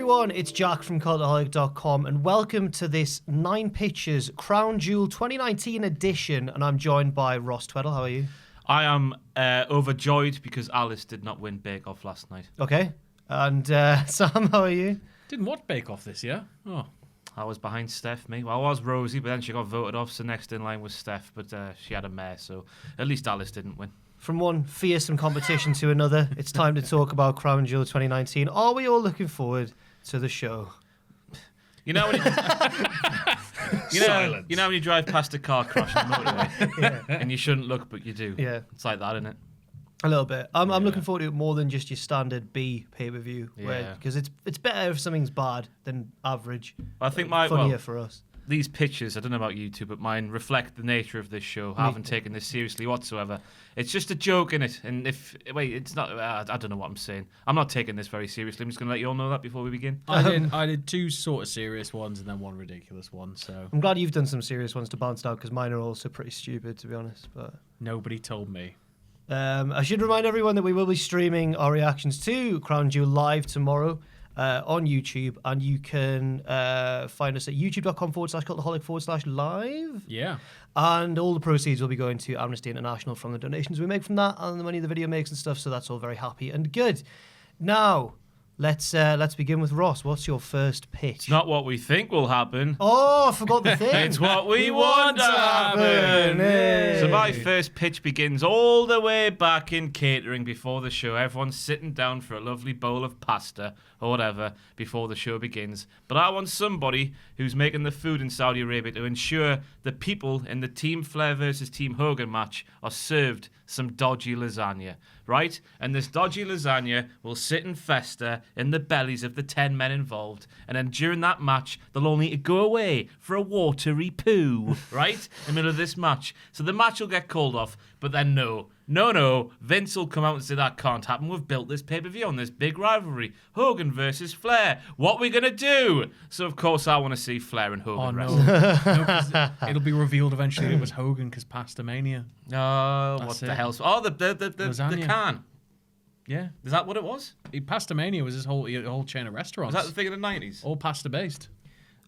everyone, it's Jack from Cultaholic.com and welcome to this 9 Pictures Crown Jewel 2019 edition, and I'm joined by Ross Tweddell. How are you? I am overjoyed because Alice did not win Bake Off last night. Okay. And Sam, how are you? Didn't watch Bake Off this year. Oh, I was behind Steph, me. Well, I was Rosie, but then she got voted off, so next in line was Steph, but she had a mare, so at least Alice didn't win. From one fearsome competition to another, it's time to talk about Crown Jewel 2019. Are we all looking forward to the show? You know when you know when you drive past a car crash on the motorway, and you shouldn't look, but you do. Yeah, it's like that, isn't it? A little bit. I'm looking forward to it more than just your standard B pay-per-view, because it's better if something's bad than average. I think funnier for us. These pictures, I don't know about you two, but mine reflect the nature of this show. I haven't taken this seriously whatsoever. It's just a joke in it, and it's not. I don't know what I'm saying. I'm not taking this very seriously. I'm just going to let you all know that before we begin. I did 2 sort of serious ones and then 1 ridiculous one. So I'm glad you've done some serious ones to bounce out, because mine are also pretty stupid, to be honest. But nobody told me. I should remind everyone that we will be streaming our reactions to Crown Jewel live tomorrow on YouTube, and you can find us at youtube.com/cultaholic/live. Yeah. And all the proceeds will be going to Amnesty International from the donations we make from that and the money the video makes and stuff, so that's all very happy and good. Now, let's begin with Ross. What's your first pitch? It's not what we think will happen. Oh, I forgot the thing. It's what we want to happen. Hey. So my first pitch begins all the way back in catering before the show. Everyone's sitting down for a lovely bowl of pasta or whatever before the show begins. But I want somebody who's making the food in Saudi Arabia to ensure the people in the Team Flair versus Team Hogan match are served some dodgy lasagna, right? And this dodgy lasagna will sit and fester in the bellies of the 10 men involved, and then during that match they'll all need to go away for a watery poo, right? In the middle of this match. So the match will get called off, but then no, Vince will come out and say that can't happen. We've built this pay-per-view on this big rivalry, Hogan versus Flair. What are we going to do? So of course I want to see Flair and Hogan wrestle. No, it'll be Revealed eventually it was Hogan because Pastamania. Oh, what the hell? Oh, the can. Yeah. Is that what it was? Pastamania was his whole chain of restaurants. Was that the thing in the 90s? All pasta based.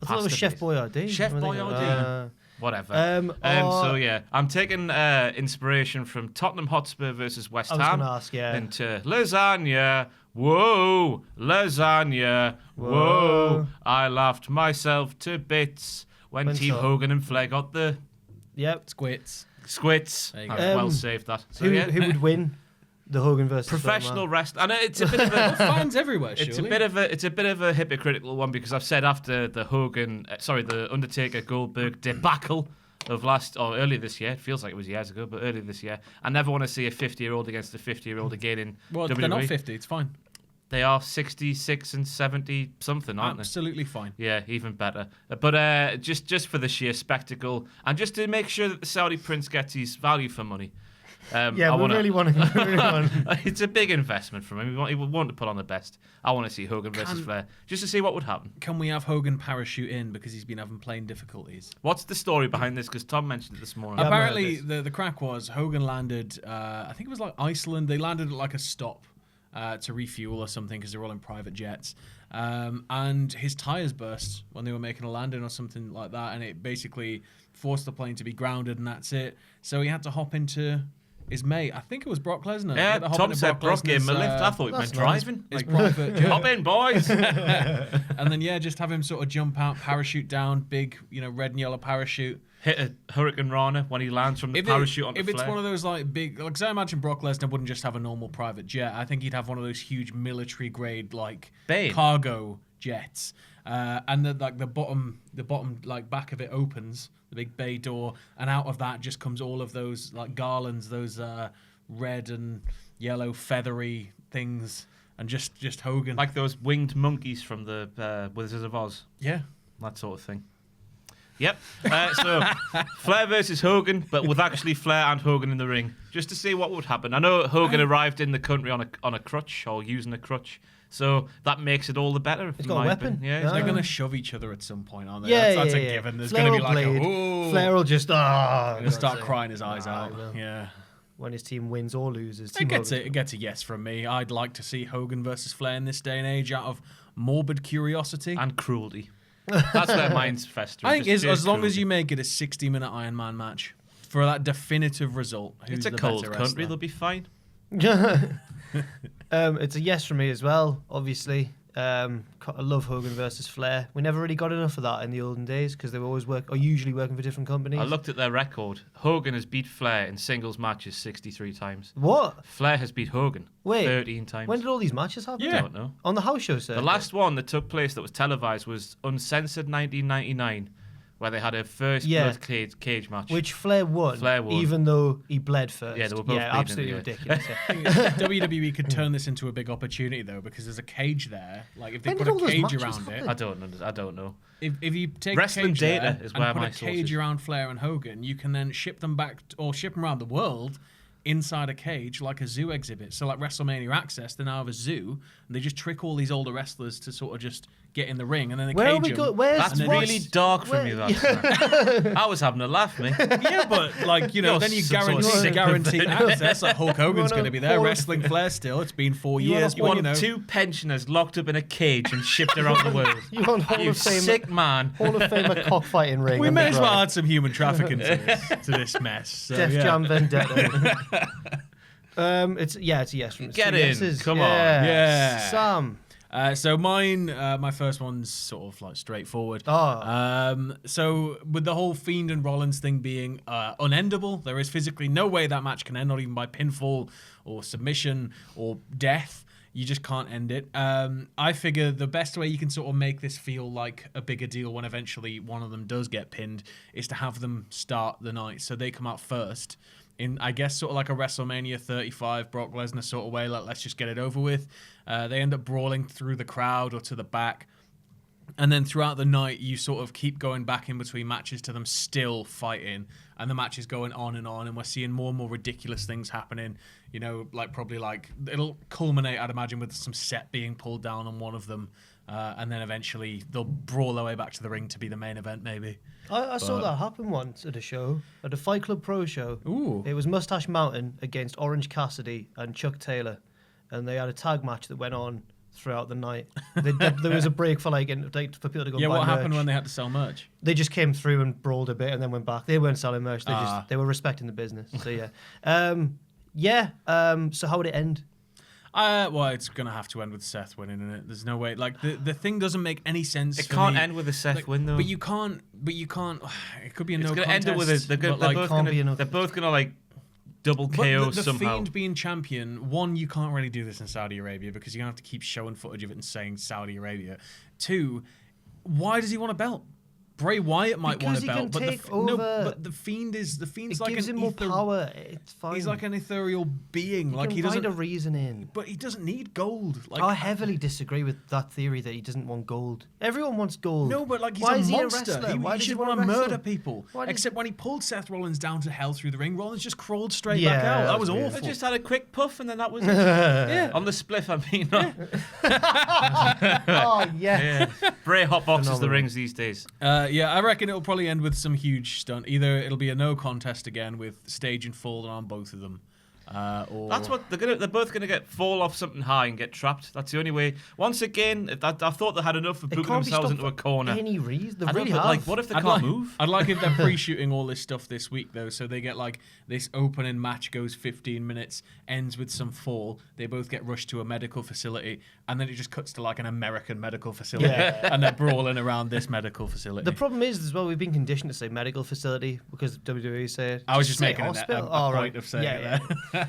I thought it was Chef Boyardee. Chef Boyardee. Whatever. So yeah, I'm taking inspiration from Tottenham Hotspur versus West Ham. I was going to ask, into lasagna. Whoa, lasagna. Whoa. I laughed myself to bits when Team Hogan and Flair got the squits. Well saved that. So, who would win? The Hogan versus professional wrestling. I know it's a bit of a fans everywhere. Surely. It's a bit of a hypocritical one, because I've said after the the Undertaker Goldberg debacle of earlier this year. It feels like it was years ago, but earlier this year, I never want to see a 50-year-old against a 50-year-old again in WWE. They're not 50. It's fine. They are 66 and 70 something, aren't they? Absolutely fine. Yeah, even better. But just for the sheer spectacle, and just to make sure that the Saudi prince gets his value for money. Really want to. It's a big investment for him. He would want to put on the best. I want to see Hogan versus Flair, just to see what would happen. Can we have Hogan parachute in because he's been having plane difficulties? What's the story behind this? Because Tom mentioned it this morning. Apparently, the crack was Hogan landed. I think it was like Iceland. They landed at like a stop to refuel or something because they were all in private jets. And his tires burst when they were making a landing or something like that, and it basically forced the plane to be grounded, and that's it. So he had to hop into his mate, I think it was Brock Lesnar. Yeah, Tom said Brock gave him a lift. I thought he meant driving. His private jet. Hop in, boys. And then, just have him sort of jump out, parachute down, big, red and yellow parachute. Hit a Hurricane Rana when he lands from the parachute onto If it's one of those like big, because I imagine Brock Lesnar wouldn't just have a normal private jet. I think he'd have one of those huge military grade like cargo jets. And the bottom like back of it opens, the big bay door, and out of that just comes all of those like garlands, those red and yellow feathery things, and just Hogan, like those winged monkeys from the Wizard of Oz. Yeah, that sort of thing. Yep. So Flair versus Hogan, but with actually Flair and Hogan in the ring, just to see what would happen. I know Hogan arrived in the country on a crutch or using a crutch. So that makes it all the better. He's got a weapon. Yeah, they're going to shove each other at some point, aren't they? Yeah, that's a given. There's going to be like Flair will just start crying his eyes out. Yeah. When his team wins or loses. It gets a yes from me. I'd like to see Hogan versus Flair in this day and age out of morbid curiosity. And cruelty. That's where mine's festering. I think Just as long cruelty. as you make it a 60-minute Iron Man match for that definitive result, who's It's a the cold better country, wrestler? they'll be fine. It's a yes from me as well, obviously. I love Hogan versus Flair. We never really got enough of that in the olden days because they were always usually working for different companies. I looked at their record. Hogan has beat Flair in singles matches 63 times. What? Flair has beat Hogan 13 times. When did all these matches happen? I don't know. On the house show, sir. The last one that took place that was televised was Uncensored 1999, where they had a first blood cage match. Which Flair won, even though he bled first. Yeah, they were both bleeding, absolutely yeah. ridiculous. WWE could turn this into a big opportunity though, because there's a cage there. Like if they When put did all a those cage matches around it, happen? I don't know. if you take Wrestling a cage data there is and where put my a source cage is. around Flair and Hogan, you can then ship them back or ship them around the world inside a cage like a zoo exhibit. So like WrestleMania Access, they now have a zoo, and they just trick all these older wrestlers to sort of just get in the ring, and then they Where are cage we them. going? Where's That's what's- really dark from you. That. I was having a laugh, mate. Yeah, but like You're then you some sort of sick guarantee pervert. access. Like Hulk Hogan's wanna going to be there, pull- wrestling Flair still. It's been 4 You wanna years. You but, want two pensioners locked up in a cage and shipped around the world. You want Hall You of Fame, sick man. Hall of Famer cockfighting ring. we on may the as well ground. add some human trafficking to this mess. So, Def yeah. Jam Vendetta. It's a yes from us. Get Two in. yeses. Come on. Yeah. Sam. So mine, my first one's sort of like straightforward. Oh. So with the whole Fiend and Rollins thing being unendable, there is physically no way that match can end, not even by pinfall or submission or death. You just can't end it. I figure the best way you can sort of make this feel like a bigger deal when eventually one of them does get pinned is to have them start the night. So they come out first in, I guess, sort of like a WrestleMania 35 Brock Lesnar sort of way. Like, let's just get it over with. They end up brawling through the crowd or to the back. And then throughout the night, you sort of keep going back in between matches to them still fighting. And the match is going on. And we're seeing more and more ridiculous things happening. You know, like probably like it'll culminate, I'd imagine, with some set being pulled down on one of them. And then eventually they'll brawl their way back to the ring to be the main event, maybe. I saw that happen once at a show, at a Fight Club Pro show. Ooh. It was Mustache Mountain against Orange Cassidy and Chuck Taylor. And they had a tag match that went on throughout the night. There was a break for for people to go. Yeah, buy what happened merch. when they had to sell merch? They just came through and brawled a bit and then went back. They weren't selling merch. Ah. They were respecting the business. So yeah. So how would it end? Well, it's gonna have to end with Seth winning, isn't it? There's no way. Like the thing doesn't make any sense. It for can't me. end with a Seth win though. But you can't. It could be a It's no gonna contest. end it with a. They're both gonna like double KO But the somehow. Fiend being champion, one, you can't really do this in Saudi Arabia because you're gonna have to keep showing footage of it and saying Saudi Arabia. Two, why does he want a belt? Bray Wyatt might want Because a he belt, can but take over. but the Fiend's It like gives an him more power. It's fine. He's like an ethereal being. Like he he can doesn't. find a reason in. But he doesn't need gold. Like I heavily disagree with that theory that he doesn't want gold. Everyone wants gold. No, but like he's Why a is he a monster. wrestler? He Why does should he want to wanna wrestle? murder people. Why does- Except when he pulled Seth Rollins down to hell through the ring, Rollins just crawled straight Yeah, back out. That was that's weird. awful. I just had a quick puff and then that was it. Yeah. On the spliff, I mean. Oh yeah. Yeah. Bray hotboxes the Phenomenal. rings these days. Yeah, I reckon it'll probably end with some huge stunt. Either it'll be a no contest again with stage and falling on both of them, or That's what they're both gonna fall off something high and get trapped. That's the only way. Once again, I thought they had enough of It booking can't be themselves stopped into a for corner. any reason. They I know, really but, have. like, what if they can't move? I'd like if they're pre-shooting all this stuff this week though, so they get like this opening match goes 15 minutes, ends with some fall. They both get rushed to a medical facility, and then it just cuts to like an American medical facility, and they're brawling around this medical facility. The problem is as well, we've been conditioned to say medical facility because WWE say it. I was just say making a hospital. point of saying it there.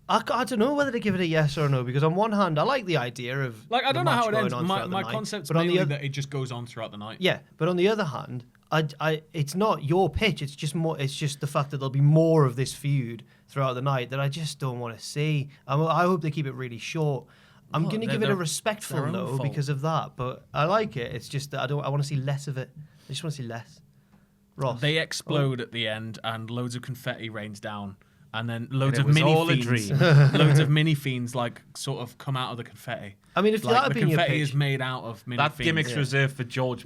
I don't know whether to give it a yes or no because on one hand I like the idea of Like I don't the know match how it going ends. on throughout the My night, concept's but on mainly the other, that it just goes on throughout the night. yeah, but on the other hand, it's not your pitch. It's just more. It's just the fact that there'll be more of this feud throughout the night that I just don't want to see. I hope they keep it really short. I'm Well, going to they're give it a their respectful own no fault. because of that, but I like it. It's just that I want to see less of it. I just want to see less. Ross, They explode at the end, and loads of confetti rains down, and then loads it of was mini all a fiends, dream. loads of mini fiends, like sort of come out of the confetti. I mean, if that Like had the been your confetti pitch, is made out of mini That fiends. gimmick's reserved for George.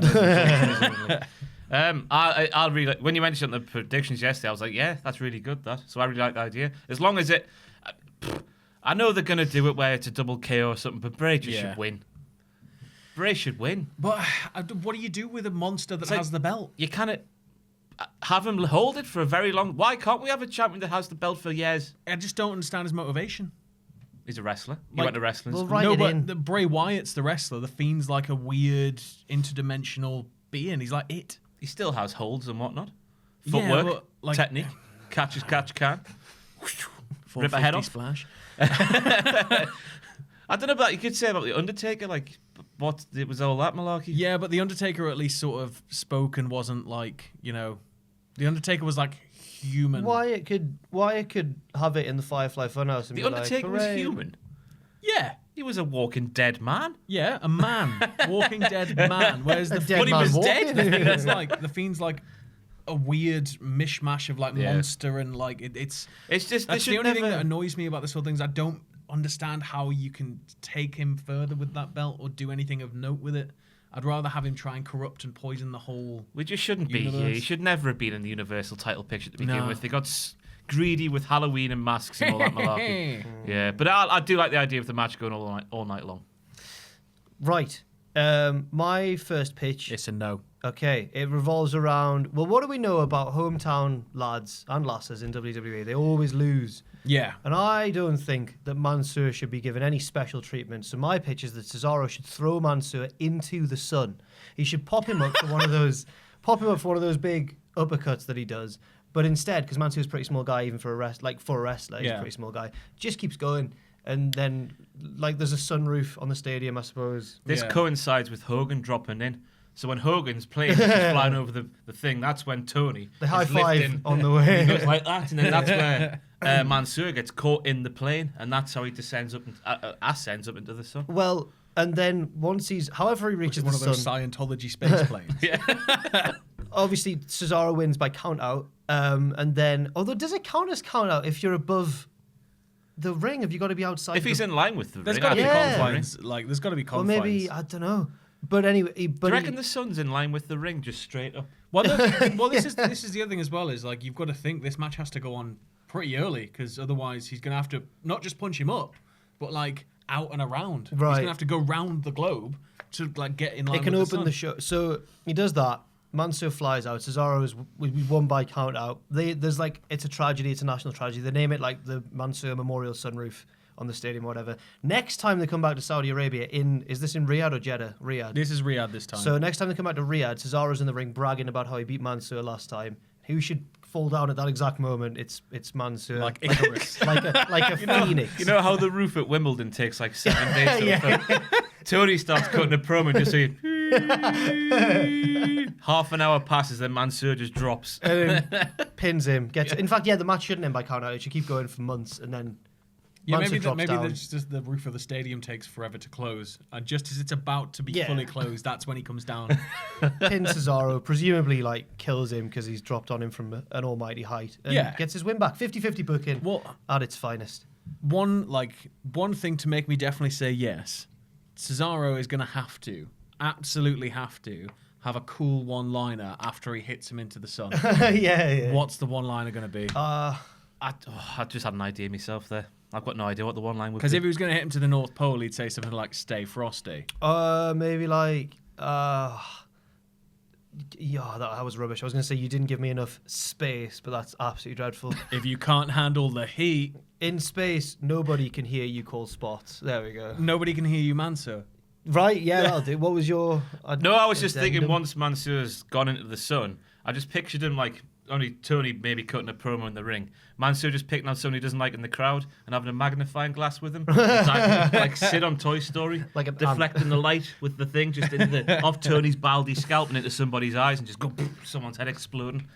I'll really when you mentioned the predictions yesterday, I was like, yeah, that's really good. So I really like the idea. As long as it, I know they're gonna do it where it's a double KO or something, but Bray just should win. Bray should win. But what do you do with a monster that has the belt? You kind of have him hold it for a very long... Why can't we have a champion that has the belt for years? I just don't understand his motivation. He's a wrestler. He went to wrestling school. No, but the Bray Wyatt's the wrestler. The Fiend's like a weird interdimensional being. He's like it. He still has holds and whatnot. Footwork, technique, catch as catch can. Rip a head off. Splash. I don't know about you could say about the Undertaker, like what it was all that malarkey. Yeah, but the Undertaker at least sort of spoke and wasn't like, the Undertaker was like human. Wyatt could have it in the Firefly Funhouse and The be Undertaker like, was human. Yeah. He was a walking dead man. Yeah, a man. Walking dead man. Whereas the dead Fiend man was walking. the Fiend's like a weird mishmash of like monster and like it's just that's the only thing that annoys me about this whole thing is I don't understand how you can take him further with that belt or do anything of note with it. I'd rather have him try and corrupt and poison the whole. We just shouldn't be here. He should never have been in the Universal title picture to begin with. They got greedy with Halloween and masks and all that malarkey. Yeah, but I do like the idea of the match going all night long. Right. My first pitch. It's a no. Okay, it revolves around, well, what do we know about hometown lads and lasses in WWE? They always lose. Yeah. And I don't think that Mansoor should be given any special treatment. So my pitch is that Cesaro should throw Mansoor into the sun. He should pop him up for one of those big uppercuts that he does. But instead, because Mansoor's a pretty small guy, even for a wrestler, he's a pretty small guy, just keeps going. And then, there's a sunroof on the stadium, I suppose. This coincides with Hogan dropping in. So when Hogan's plane is flying over the thing, that's when Tony the high five lifting, on the way. He goes like that, and then that's where Mansoor gets caught in the plane, and that's how he descends up, ascends up into the sun. Well, and then once he reaches one the of those sun, Scientology space planes. obviously Cesaro wins by count out, and then does it count as count out if you're above the ring? Have you got to be outside? If he's in line with the ring, there's got to be confines. There's got to be confines. Well, maybe I don't know. But anyway, do you reckon the sun's in line with the ring, just straight up? Well, this is the other thing as well. Is you've got to think this match has to go on pretty early because otherwise he's going to have to not just punch him up, but out and around. Right. He's going to have to go round the globe to get in line. It can with open the show. So he does that. Mansoor flies out. Cesaro is won by count out. There's it's a tragedy. It's a national tragedy. They name it the Mansoor Memorial Sunroof on the stadium or whatever. Next time they come back to Saudi Arabia, is this in Riyadh or Jeddah? Riyadh. This is Riyadh this time. So next time they come back to Riyadh, Cesaro's in the ring bragging about how he beat Mansoor last time. Who should fall down at that exact moment? It's Mansoor. Like Icarus. like a phoenix. You know how the roof at Wimbledon takes 7 days to fill? Tony starts cutting a promo and just saying, half an hour passes, then Mansoor just drops. And then pins him. In fact, the match shouldn't end by count out. It should keep going for months and then maybe down. just the roof of the stadium takes forever to close, and just as it's about to be fully closed, that's when he comes down. Pins Cesaro, presumably kills him because he's dropped on him from an almighty height, and gets his win back. 50-50 booking at its finest. One thing to make me definitely say yes, Cesaro is going to absolutely have to have a cool one-liner after he hits him into the sun. Yeah. What's the one-liner going to be? I just had an idea myself there. I've got no idea what the one line would be. Because if he was going to hit him to the North Pole, he'd say something like "Stay frosty." Maybe that was rubbish. I was going to say you didn't give me enough space, but that's absolutely dreadful. If you can't handle the heat in space, nobody can hear you call spots. There we go. Nobody can hear you, Mansoor. Right? Yeah, that'll do. What was your? I was just thinking once Mansoor's gone into the sun, I just pictured him only Tony maybe cutting a promo in the ring. Mansoor just picking out someone he doesn't like in the crowd and having a magnifying glass with him. Sit on Toy Story, deflecting the light with the thing just off Tony's baldy scalp and into somebody's eyes and just go, someone's head exploding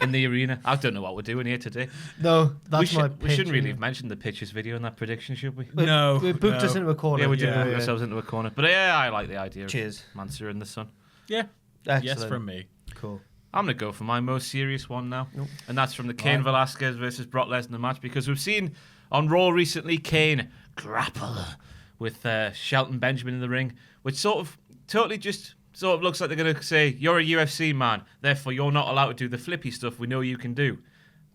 in the arena. I don't know what we're doing here today. No, we shouldn't really have mentioned the pitches video in that prediction, should we? No. We booked us into a corner. Yeah, we did book ourselves into a corner. But I like the idea Cheers. of Mansoor in the sun. Yeah. Excellent. Yes from me. Cool. I'm going to go for my most serious one now. And that's from the Cain Velasquez versus Brock Lesnar match, because we've seen on Raw recently Cain grapple with Shelton Benjamin in the ring, which sort of looks like they're going to say, you're a UFC man, therefore you're not allowed to do the flippy stuff we know you can do.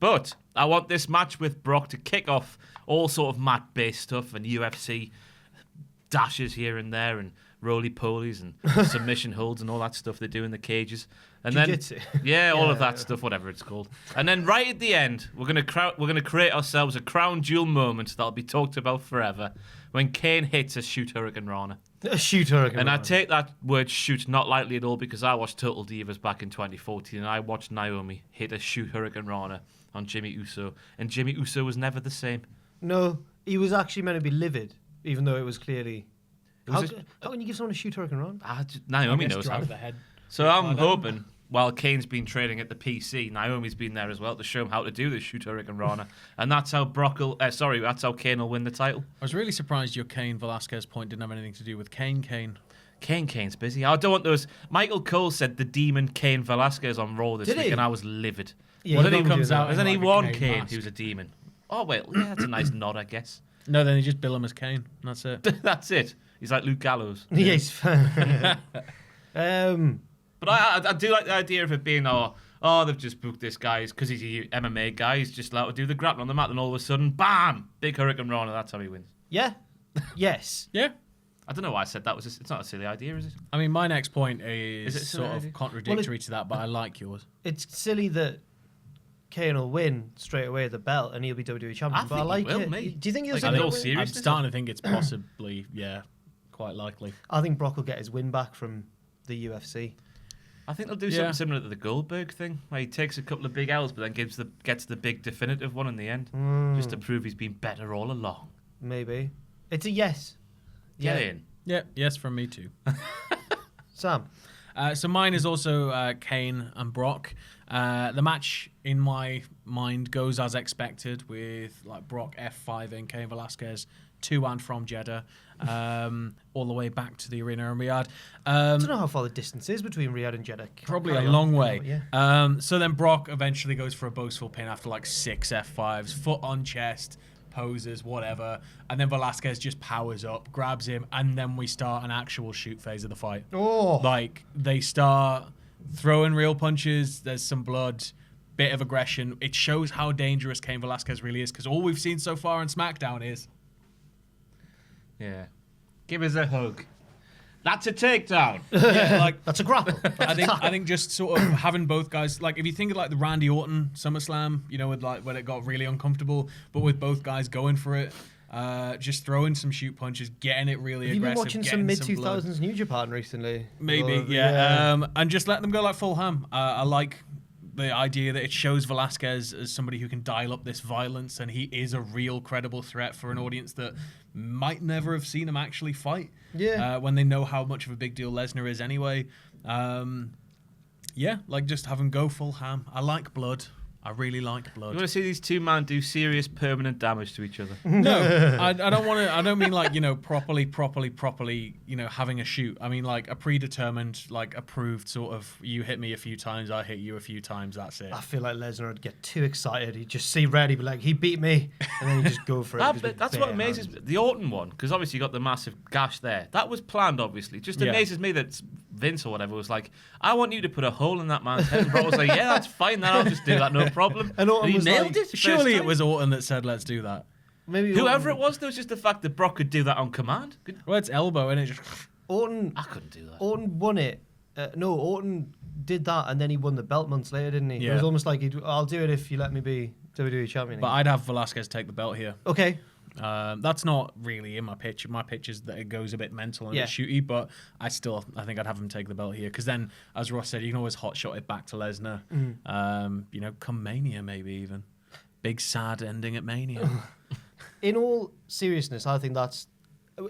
But I want this match with Brock to kick off all sort of mat-based stuff and UFC dashes here and there and roly-polies and submission holds and all that stuff they do in the cages. And Jiu-jitsu. then, all of that stuff, whatever it's called. And then right at the end, we're gonna create ourselves a crown jewel moment that'll be talked about forever when Cain hits a shoot Hurricane Rana. A shoot Hurricane And Rana. I take that word shoot not lightly at all because I watched Total Divas back in 2014 and I watched Naomi hit a shoot Hurricane Rana on Jimmy Uso, and Jimmy Uso was never the same. No, he was actually meant to be livid, even though it was clearly. How can you give someone a shoot Hurricane Rana? Naomi knows how. The head. So I'm hoping, while Kane's been training at the PC, Naomi's been there as well to show him how to do this shoot Hurricane Rana, and that's how that's how Kane will win the title. I was really surprised your Cain Velasquez point didn't have anything to do with Cain. Kane's busy. I don't want those. Michael Cole said the demon Cain Velasquez on Raw this Did week, he? and I was livid. Yeah, Well, then he comes out. There's in, only like, a one Cain Kane mask. who's a demon. Oh, well, yeah, that's a nice nod, I guess. No, then you just bill him as Cain. That's it. That's it. He's like Luke Gallows. Yes. But I do like the idea of it being, they've just booked this guy because he's a MMA guy. He's just allowed to do the grappling on the mat, and all of a sudden, bam, big Hurricane Rana. That's how he wins. Yeah. Yes. Yeah. I don't know why I said that. It's not a silly idea, is it? I mean, my next point Is it is silly sort of idea? contradictory to that, but I like yours. It's silly that Kane will win straight away the belt and he'll be WWE champion. I but I think like he will, it. mate. Do you think he'll Like, still in all win? seriousness? I'm starting to think it's possibly, quite likely. I think Brock will get his win back from the UFC. I think they'll do something similar to the Goldberg thing, where he takes a couple of big L's, but then gets the big definitive one in the end, just to prove he's been better all along. Maybe. It's a yes. Get in. Yeah, yes, from me too. Sam. So mine is also Kane and Brock. The match, in my mind, goes as expected with like Brock F5 and Cain Velasquez to and from Jeddah, all the way back to the arena in Riyadh. I don't know how far the distance is between Riyadh and Jeddah. Probably Carry a on. long way. Yeah. So then Brock eventually goes for a boastful pin after like 6 F5s, foot on chest, poses, whatever. And then Velasquez just powers up, grabs him, and then we start an actual shoot phase of the fight. Oh. Like, they start throwing real punches, there's some blood, bit of aggression. It shows how dangerous Cain Velasquez really is, because all we've seen so far on SmackDown is... Yeah. Give us a hug. That's a takedown. Yeah, like, That's a grapple. I think just sort of having both guys, like if you think of like the Randy Orton SummerSlam, with like when it got really uncomfortable, but with both guys going for it, just throwing some shoot punches, getting it really Have you been aggressive. watching getting some mid blood. 2000s New Japan recently? Maybe, Or- yeah. And just let them go like full ham. I like the idea that it shows Velasquez as somebody who can dial up this violence, and he is a real credible threat for an audience that might never have seen him actually fight. Yeah. When they know how much of a big deal Lesnar is anyway. Like just have him go full ham. I like blood. I really like blood. You want to see these two men do serious permanent damage to each other? No, I don't want to. I don't mean like properly. Having a shoot. I mean like a predetermined, like approved sort of. You hit me a few times, I hit you a few times. That's it. I feel like Lesnar would get too excited. He'd just see red, he'd be like, he beat me. And then he'd just go for it. just But with that's bare what amazes me. hands. The Orton one, because obviously you got the massive gash there. That was planned, obviously. Just Yeah. amazes me that Vince or whatever was like, I want you to put a hole in that man's head. And Brock was like, yeah, that's fine. Then I'll just do that, no problem. And Orton he was nailed like, it. Surely first it time. was Orton that said, "Let's do that." Maybe Whoever Orton, it was, there was just the fact that Brock could do that on command. Well, it's elbow, and it just. Orton I couldn't do that. Orton won it. No, Orton did that and then he won the belt months later, didn't he? It Yeah. was almost like, I'll do it if you let me be WWE champion. But I'd have Velasquez take the belt here. Okay. That's not really in my pitch. My pitch is that it goes a bit mental and a Yeah. bit shooty, but I think I'd have him take the belt here because then, as Ross said, you can always hot shot it back to Lesnar. Come Mania maybe even. Big sad ending at Mania. In all seriousness, I think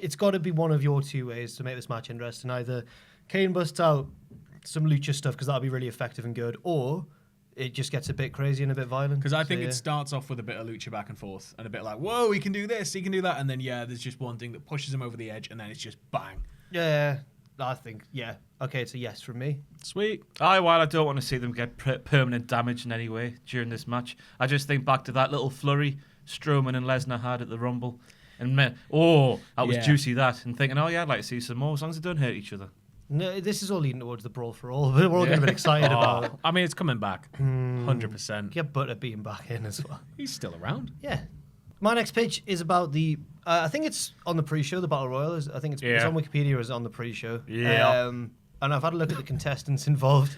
it's got to be one of your two ways to make this match interesting. Either Kane busts out some lucha stuff because that'll be really effective and good, or it just gets a bit crazy and a bit violent. Because I So, think yeah. it starts off with a bit of lucha back and forth and a bit like, whoa, he can do this, he can do that, and then there's just one thing that pushes him over the edge, and then it's just bang. Yeah, I think, yeah. Okay, it's a yes from me. Sweet. While I don't want to see them get permanent damage in any way during this match, I just think back to that little flurry Strowman and Lesnar had at the Rumble. And that was Yeah. juicy, that. And thinking, I'd like to see some more, as long as they don't hurt each other. No, this is all leading towards the Brawl for All. We're all getting a bit excited about it. I mean, it's coming back. 100%. Get Butter being back in as well. He's still around. Yeah. My next pitch is about the. I think it's on the pre-show. The Battle Royal is. I think it's on Wikipedia as on the pre-show. Yeah. And I've had a look at the contestants involved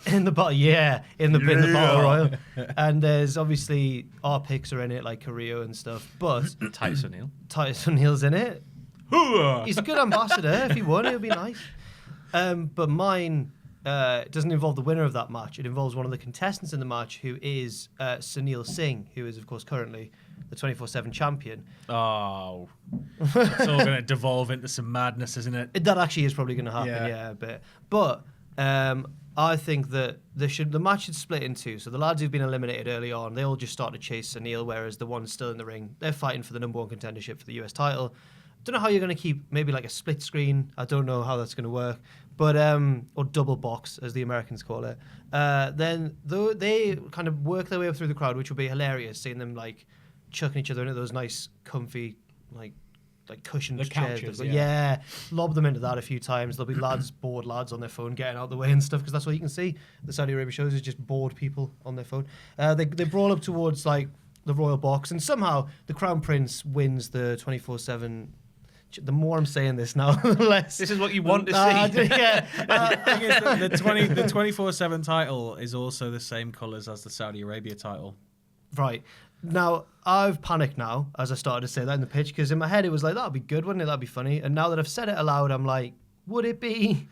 in the battle. Yeah, in the Battle Royal. And there's obviously our picks are in it, like Carrillo and stuff. But Titus O'Neil. Titus O'Neil's in it. He's a good ambassador. If he won, it would be nice. But mine doesn't involve the winner of that match. It involves one of the contestants in the match, who is Sunil Singh, who is, of course, currently the 24/7 champion. Oh, it's all going to devolve into some madness, isn't it? That actually is probably going to happen, yeah, a bit. But I think that the match should split in two. So the lads who've been eliminated early on, they all just start to chase Sunil, whereas the ones still in the ring, they're fighting for the number one contendership for the US title. Don't know how you're going to keep maybe like a split screen. I don't know how that's going to work, but or double box as the Americans call it. Then though they kind of work their way up through the crowd, which will be hilarious, seeing them like chucking each other into those nice, comfy, like cushioned the chairs. couches, Lob them into that a few times. There'll be bored lads on their phone getting out the way and stuff, because that's what you can see. The Saudi Arabia shows is just bored people on their phone. They brawl up towards like the royal box, and somehow the Crown Prince wins the 24/7. The more I'm saying this now, the less. This is what you want to see. The 24/7 title is also the same colours as the Saudi Arabia title. Right. Now, I've panicked now as I started to say that in the pitch, because in my head it was like, that'd be good, wouldn't it? That'd be funny. And now that I've said it aloud, I'm like, would it be?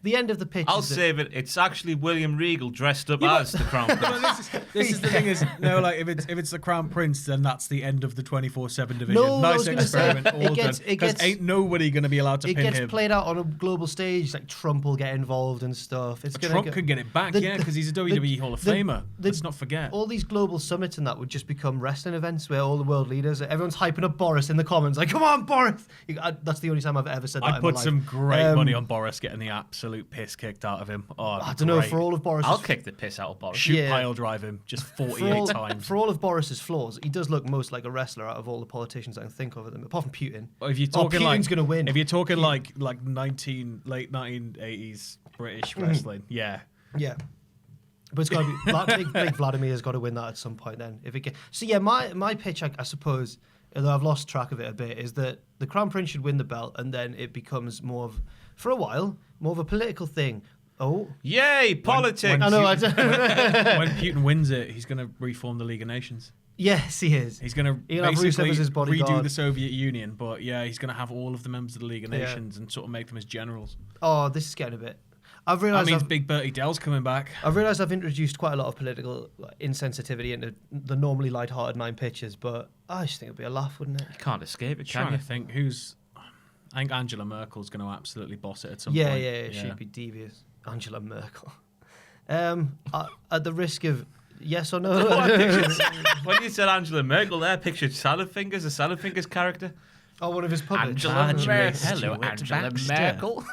The end of the pitch. I'll save it. It's actually William Regal dressed up as the Crown Prince. This is the thing is, no, like if it's the Crown Prince, then that's the end of the 24/7 division. No, nice experiment. All done. Because ain't nobody going to be allowed to pin him. It gets played out on a global stage. Like Trump will get involved and stuff. Trump could get it back, because he's a WWE Hall of Famer. Let's not forget. All these global summits and that would just become wrestling events where all the world leaders, everyone's hyping up Boris in the comments. Like, come on, Boris! That's the only time I've ever said that. I'd put some great money on Boris getting the absolute piss kicked out of him. I don't know, for all of Boris. I'll kick the piss out of Boris. Pile drive him just 48 times. For all of Boris's flaws, he does look most like a wrestler out of all the politicians I can think of them, apart from Putin. If you're talking Putin's gonna win. If you're talking like late 1980s British wrestling, yeah. But it's got to be big Vladimir has got to win that at some point. Then, if it so, yeah, my pitch, I suppose, although I've lost track of it a bit, is that the Crown Prince should win the belt, and then it becomes more of, for a while, more of a political thing. Oh, yay, politics! I know. When Putin wins it, he's going to reform the League of Nations. Yes, he is. He's going to have basically Rusev as his bodyguard. redo the Soviet Union, but yeah, he's going to have all of the members of the League of Nations and sort of make them as generals. Oh, this is getting a bit. I've realised. That means Big Bertie Dell's coming back. I've realised I've introduced quite a lot of political insensitivity into the normally light-hearted nine pitches, but I just think it'd be a laugh, wouldn't it? You can't escape it, can Trying you? to think I think Angela Merkel's going to absolutely boss it at some point. Yeah, she'd be devious. Angela Merkel. At the risk of yes or no. When you said Angela Merkel, there, I pictured Salad Fingers, a Salad Fingers character. Oh, one of his puppets. Angela Merkel. Hello, Angela Merkel.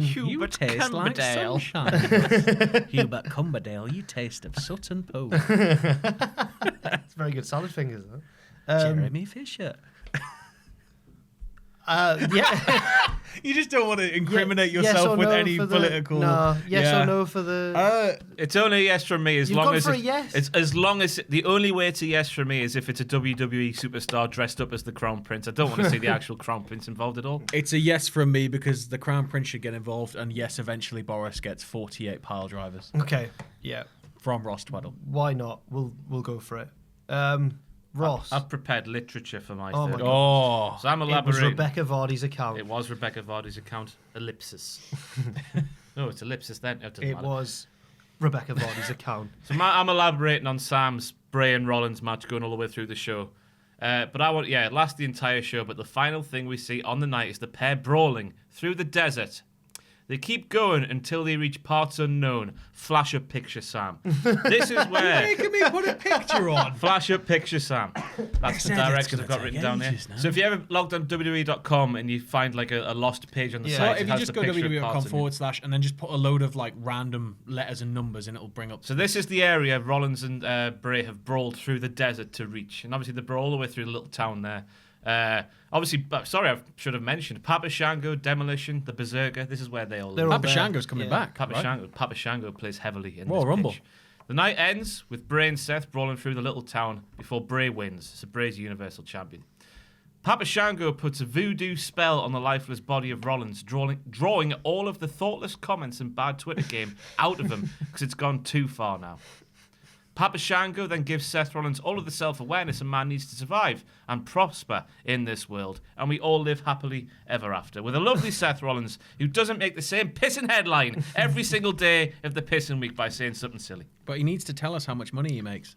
Hubert taste like Cumberdale. sunshine. Hubert Cumberdale, you taste of Sutton Pool. It's very good Salad Fingers, though. Jeremy Fisher. Yeah. You just don't want to incriminate yourself with any political. No, or no for the. It's only a yes from me as You've long gone as for a yes? it's as long as the only way it's a yes from me is if it's a WWE superstar dressed up as the Crown Prince. I don't want to see the actual Crown Prince involved at all. It's a yes from me because the Crown Prince should get involved, and yes, eventually Boris gets 48 pile drivers. Okay. Yeah. From Ross Tweddell. Why not? We'll go for it. Ross. I've prepared literature for my Oh third. my God. So I'm It was elaborating. Rebecca Vardy's account. It was Rebecca Vardy's account. Ellipsis. No, it's ellipsis then. It doesn't It matter. was Rebecca Vardy's account. So I'm elaborating on Sam's Bray and Rollins match going all the way through the show. But it lasts the entire show, but the final thing we see on the night is the pair brawling through the desert. They keep going until they reach parts unknown. Flash up picture, Sam. This is where... Making me put a picture on. Flash up picture, Sam. That's the directions I've got written down here. So if you ever logged on WWE.com and you find like a lost page on the site, if you just go WWE.com/ and then just put a load of like random letters and numbers and it'll bring up. So this is the area Rollins and Bray have brawled through the desert to reach. And obviously they brawl all the way through the little town there. Obviously, sorry, I should have mentioned Papa Shango, Demolition, the Berserker. This is where they all live. Papa Shango's coming back. Papa Shango plays heavily in Royal this Rumble. pitch. The night ends with Bray and Seth brawling through the little town before Bray wins. So Bray's Universal Champion. Papa Shango puts a voodoo spell on the lifeless body of Rollins, drawing all of the thoughtless comments and bad Twitter game out of him because it's gone too far now. Papa Shango then gives Seth Rollins all of the self-awareness a man needs to survive and prosper in this world, and we all live happily ever after, with a lovely Seth Rollins who doesn't make the same pissing headline every single day of the pissing week by saying something silly. But he needs to tell us how much money he makes.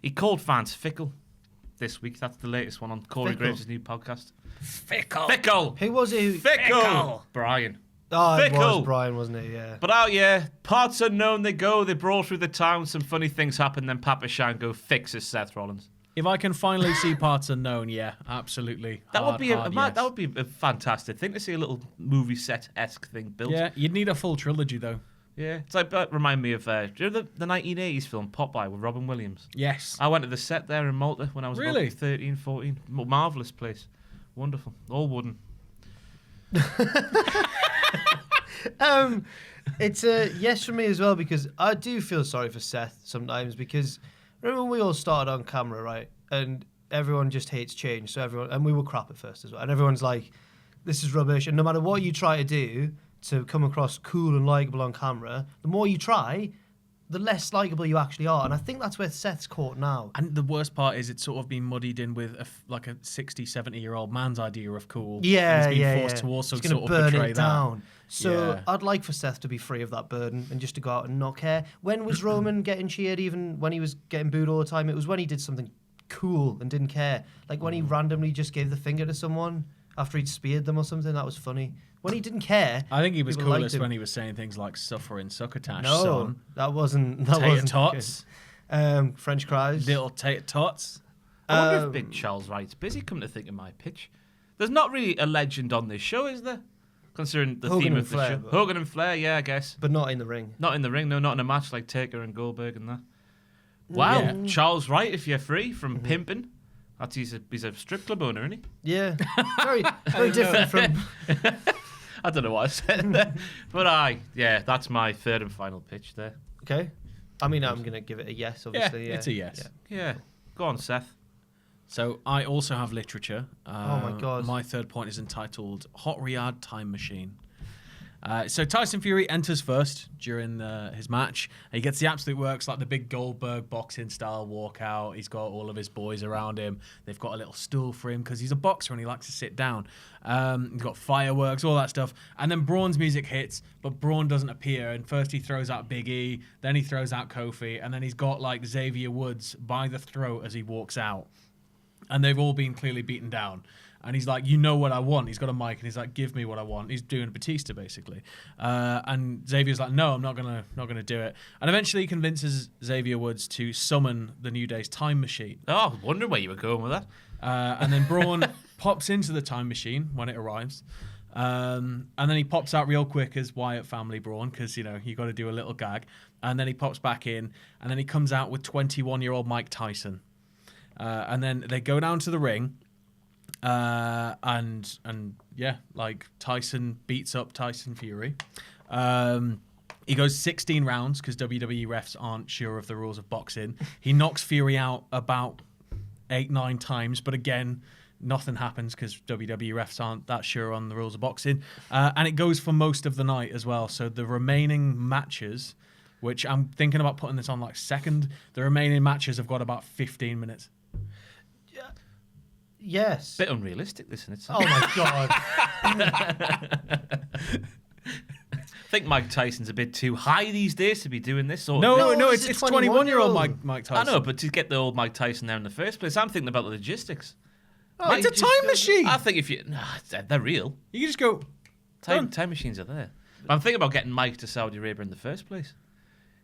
He called fans fickle this week. That's the latest one on Corey Graves' new podcast. Fickle! Who was it? Fickle! Brian. Oh, it Fickle. was Brian, wasn't it? Yeah. But out, yeah, parts unknown they go. They brawl through the town. Some funny things happen. Then Papa Shango fixes Seth Rollins. If I can finally see parts unknown, yeah, absolutely. That would be yes. that would be a fantastic thing to see, a little movie set-esque thing built. Yeah, you'd need a full trilogy though. Yeah, it's like that remind me of do you know the 1980s film Popeye with Robin Williams? Yes. I went to the set there in Malta when I was Really? about 13, 14. Marvelous place, wonderful, all wooden. It's a yes for me as well, because I do feel sorry for Seth sometimes, because remember when we all started on camera, right? And everyone just hates change, and we were crap at first as well. And everyone's like, this is rubbish. And no matter what you try to do to come across cool and likable on camera, the more you try, the less likable you actually are. And I think that's where Seth's caught now. And the worst part is it's sort of been muddied in with a 60, 70-year-old man's idea of cool. Yeah, and he's been forced to also He's sort of burn portray it down. So Yeah. I'd like for Seth to be free of that burden and just to go out and not care. When was Roman getting cheered, even when he was getting booed all the time? It was when he did something cool and didn't care. Like when he randomly just gave the finger to someone after he'd speared them or something. That was funny. When he didn't care, I think he was people liked coolest him. when he was saying things like suffering succotash, No, son. that wasn't. Tater tots. Good. French fries. Little tater tots. I wonder if Big Charles Wright's busy. Come to think of my pitch, there's not really a legend on this show, is there? Considering the Hogan theme and of the Flair, show, but- Hogan and Flair, yeah, I guess. But not in the ring. Not in the ring, no, not in a match like Taker and Goldberg and that. Wow, Yeah. Charles Wright, if you're free from pimping, that's he's a strip club owner, isn't he? Yeah, very different from. I don't know what I said there, but that's my third and final pitch there. Okay, I mean I'm gonna give it a yes. Obviously, yeah. It's a yes. Yeah, go on, Seth. So I also have literature. Oh my God. My third point is entitled Hot Riyadh Time Machine. So Tyson Fury enters first during his match. He gets the absolute works, like the big Goldberg boxing style walkout. He's got all of his boys around him. They've got a little stool for him because he's a boxer and he likes to sit down. He's got fireworks, all that stuff. And then Braun's music hits, but Braun doesn't appear. And first he throws out Big E, then he throws out Kofi, and then he's got like Xavier Woods by the throat as he walks out. And they've all been clearly beaten down. And he's like, you know what I want. He's got a mic and he's like, give me what I want. He's doing Batista basically. And Xavier's like, no, I'm not gonna do it. And eventually he convinces Xavier Woods to summon the New Day's time machine. Oh, I wonder where you were going with that. And then Braun pops into the time machine when it arrives. And then he pops out real quick as Wyatt family Braun, because, you know, you got to do a little gag. And then he pops back in, and then he comes out with 21-year-old Mike Tyson. And then they go down to the ring, and yeah, like Tyson beats up Tyson Fury. He goes 16 rounds because WWE refs aren't sure of the rules of boxing. He knocks Fury out about 8-9 times, but again, nothing happens because WWE refs aren't that sure on the rules of boxing. And it goes for most of the night as well. So the remaining matches, which I'm thinking about putting this on like second, the remaining matches have got about 15 minutes. Yes. Bit unrealistic, this, isn't it? Oh my God. I think Mike Tyson's a bit too high these days to be doing this sort of No, thing. no, it's it's a 21-year-old 21-year-old. Mike Tyson. I know, but to get the old Mike Tyson there in the first place, I'm thinking about the logistics. Oh, it's a time machine. I think if you... Nah, they're real. You can just go... Time machines are there. But I'm thinking about getting Mike to Saudi Arabia in the first place.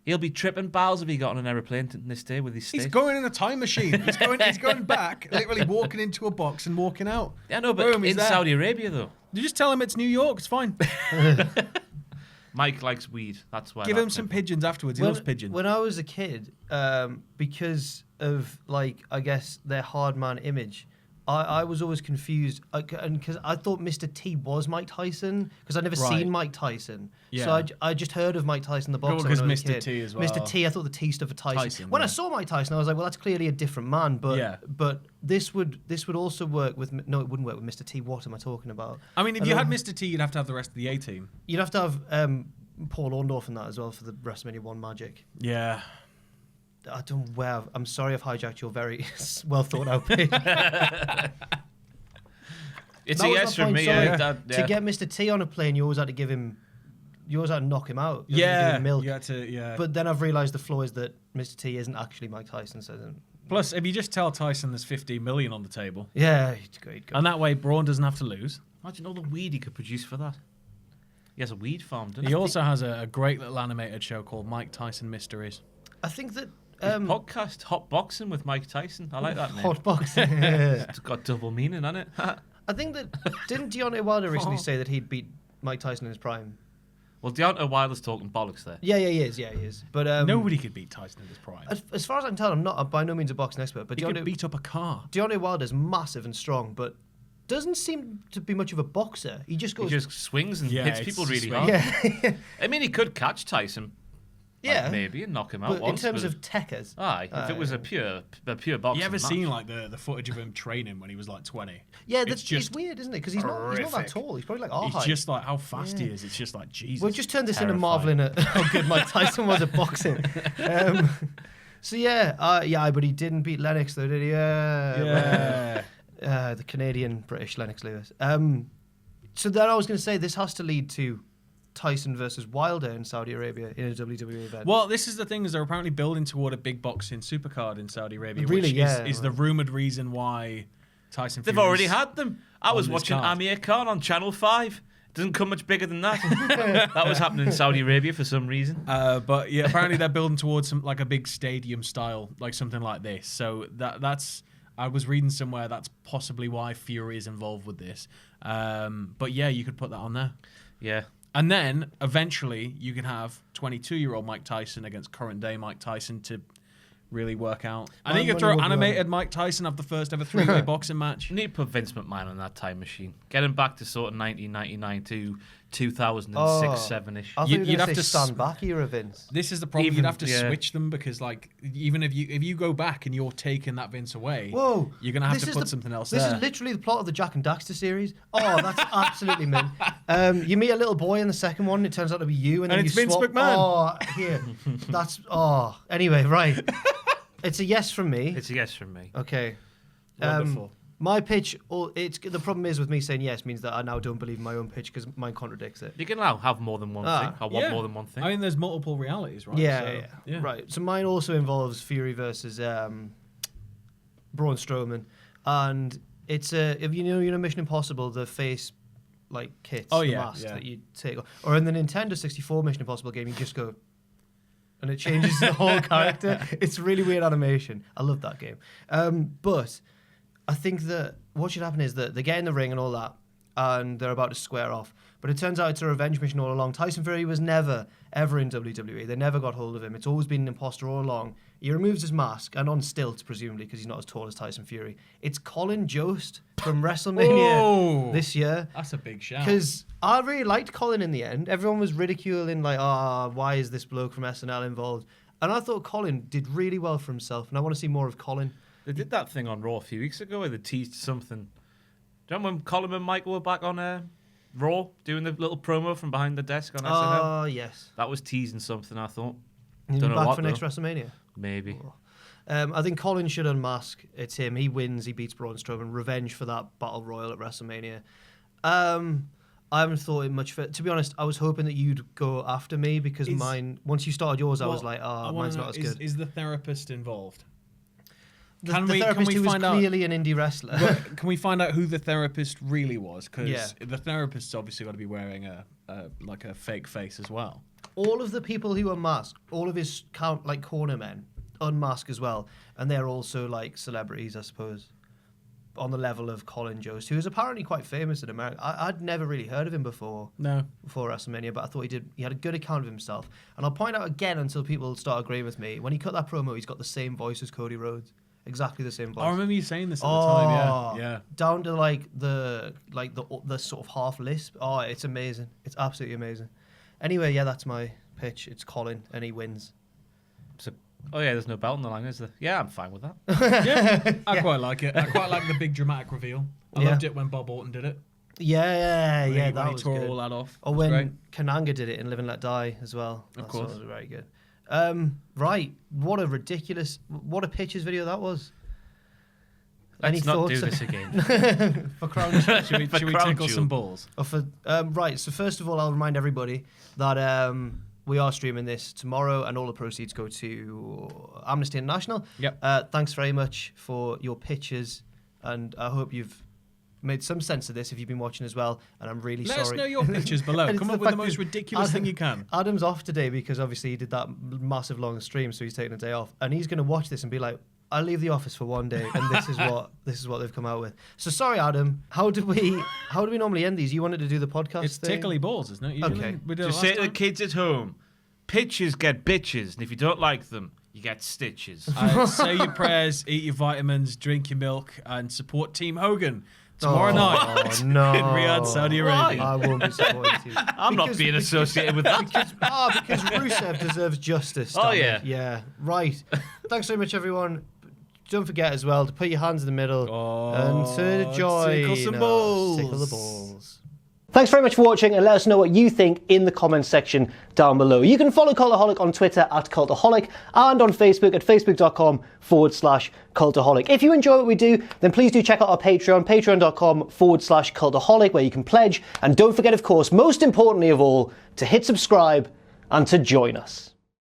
He'll be tripping balls if he got on an aeroplane this day with his He's state. going in a time machine. He's going back, literally walking into a box and walking out. Yeah, no, but Boom, he's in there. Saudi Arabia, though. You just tell him it's New York. It's fine. Mike likes weed. That's why. Give him some pigeons afterwards. He loves pigeons. When I was a kid, because of, like, I guess their hard man image, I was always confused, and because I thought Mr. T was Mike Tyson, because I'd never seen Mike Tyson. Yeah. So I just heard of Mike Tyson, the boxer. Because when I was a Mr. kid. T as well. Mr. T, I thought the T stood for Tyson. When yeah. I saw Mike Tyson, I was like, well, that's clearly a different man. But this would also work with no, it wouldn't work with Mr. T. What am I talking about? I mean, if you had Mr. T, you'd have to have the rest of the A team. You'd have to have Paul Orndorff in that as well for the WrestleMania 1 magic. Yeah. I don't. Well, I'm sorry I've hijacked your very well thought out pitch. It's a yes from me. To get Mr. T on a plane, you always had to knock him out. You had to give him milk. You had to, yeah. But then I've realised the flaw is that Mr. T isn't actually Mike Tyson. So then, Plus, if you just tell Tyson there's 15 million on the table, yeah, he'd go. and that way Braun doesn't have to lose. Imagine all the weed he could produce for that. He has a weed farm, doesn't He also has a great little animated show called Mike Tyson Mysteries. I think that His podcast, Hot Boxing with Mike Tyson. I like that name. Hot boxing. It's got double meaning, hasn't it? I think that didn't Deontay Wilder recently say that he'd beat Mike Tyson in his prime? Well, Deontay Wilder's talking bollocks there. Yeah, he is. Yeah, he is. But Nobody could beat Tyson in his prime. As far as I can tell, I'm not by no means a boxing expert. But He could beat up a car. Deontay Wilder's massive and strong, but doesn't seem to be much of a boxer. He just goes. He just swings and hits people really hard. Yeah. I mean, he could catch Tyson. Yeah. Maybe and knock him out But once. in terms of techers. Aye, if it was a pure boxing You ever match. seen like the footage of him training when he was like 20? Yeah, it's it's weird, isn't it? Because he's not that horrific. tall. He's probably like our It's height. just like how fast he is. It's just like Jesus. We'll just turn this into terrifying. marveling at how good Mike Tyson was at boxing. But he didn't beat Lennox though, did he? Yeah. The Canadian British Lennox Lewis. So then I was going to say this has to lead to Tyson versus Wilder in Saudi Arabia in a WWE event. Well, this is the thing: is they're apparently building toward a big boxing supercard in Saudi Arabia, Really? which Yeah. is the rumored reason why Tyson. They've Fury's already had them. I was on this watching card. Amir Khan on Channel 5. Doesn't come much bigger than that. That was happening in Saudi Arabia for some reason. But yeah, apparently they're building towards some like a big stadium style, like something like this. So that's. I was reading somewhere that's possibly why Fury is involved with this. But yeah, you could put that on there. Yeah. And then eventually you can have 22-year-old Mike Tyson against current day Mike Tyson to really work out. I think you could throw animated Mike Tyson, have the first ever three-way boxing match. You need to put Vince McMahon on that time machine. Get him back to sort of 1999 to 2006, 7-ish. I thought you'd have to stand back era, Vince. This is the problem. Even- You'd have to yeah. switch them because, like, even if you go back and you're taking that Vince away, Whoa! you're gonna have This to is put the- something else This there. is literally the plot of the Jack and Daxter series. Oh, that's absolutely mint. You meet a little boy in the second one. It turns out to be you, and then it's you Vince swap. McMahon. Oh, here. That's Anyway, right. It's a yes from me. It's a yes from me. Okay. Wonderful. My pitch. The problem is with me saying yes means that I now don't believe my own pitch because mine contradicts it. You can now have more than one thing. I want more than one thing. I mean, there's multiple realities, right? Yeah, So, Right. So mine also involves Fury versus Braun Strowman, and it's if you know Mission Impossible, the face like kits, Oh, the yeah, mask yeah. that you take, or in the Nintendo 64 Mission Impossible game, you just go, and it changes the whole character. It's really weird animation. I love that game. But I think that what should happen is that they get in the ring and all that, and they're about to square off. But it turns out it's a revenge mission all along. Tyson Fury was never, ever in WWE. They never got hold of him. It's always been an imposter all along. He removes his mask, and on stilts, presumably, because he's not as tall as Tyson Fury. It's Colin Jost from WrestleMania Whoa. this year. That's a big shout. Because I really liked Colin in the end. Everyone was ridiculing, like, why is this bloke from SNL involved? And I thought Colin did really well for himself, and I want to see more of Colin. They did that thing on Raw a few weeks ago where they teased something. Do you remember when Colin and Michael were back on Raw doing the little promo from behind the desk on SNL? Oh, yes. That was teasing something, I thought. He's Don't know back what, for next though. WrestleMania. Maybe. I think Colin should unmask. It's him. He wins. He beats Braun Strowman. Revenge for that Battle Royal at WrestleMania. I haven't thought it much. To be honest, I was hoping that you'd go after me because mine. Once you started yours, I was like, mine's not as good. Is the therapist involved? The Can we therapist who was find out? clearly an indie wrestler. Can we find out who the therapist really was? Because Yeah. the therapist's obviously got to be wearing a fake face as well. All of the people who unmasked, all of his cornermen, unmask as well, and they're also like celebrities, I suppose, on the level of Colin Jost, who is apparently quite famous in America. I'd never really heard of him before WrestleMania, but I thought he had a good account of himself. And I'll point out again until people start agreeing with me, when he cut that promo, he's got the same voice as Cody Rhodes. exactly the same place. I remember you saying this at the time. Yeah. Down to the sort of half lisp. Oh, it's amazing. It's absolutely amazing. Anyway, yeah, that's my pitch. It's Colin, and he wins. So, there's no belt on the line, is there? Yeah, I'm fine with that. I quite like it. I quite like the big dramatic reveal. I loved it when Bob Orton did it. Yeah, when that he was tore good. all that off. Or when Kananga did it in Live and Let Die as well. Of course. That was very good. Right, what a pictures video that was. Let's Any not thoughts do this again. for Crown Jewel? Should we Crown tickle Jewel. some balls? Right, so first of all, I'll remind everybody that we are streaming this tomorrow, and all the proceeds go to Amnesty International. Yep. Thanks very much for your pictures, and I hope you've made some sense of this if you've been watching as well, and I'm really sorry. Let us know your pictures below. Come up with the most ridiculous thing you can. Adam's off today because obviously he did that massive long stream, so he's taking a day off, and he's going to watch this and be like, I'll leave the office for one day, and this is what they've come out with. So sorry, Adam. How do we normally end these? You wanted to do the podcast It's thing? tickly balls, isn't it? Usually? Okay. We did it Just last say to the time. kids at home, pitches get bitches, and if you don't like them, you get stitches. Say your prayers, eat your vitamins, drink your milk, and support Team Hogan tomorrow night Oh, no. in Riyadh, Saudi Arabia. I won't be supporting you. I'm not being associated with that. Because Rusev deserves justice. Oh, damn it. yeah. Yeah, right. Thanks very much, everyone. Don't forget as well to put your hands in the middle and to join. Tickle some balls. Tickle the balls. Thanks very much for watching, and let us know what you think in the comments section down below. You can follow Cultaholic on Twitter at Cultaholic and on Facebook at facebook.com/Cultaholic. If you enjoy what we do, then please do check out our Patreon, patreon.com/Cultaholic, where you can pledge. And don't forget, of course, most importantly of all, to hit subscribe and to join us.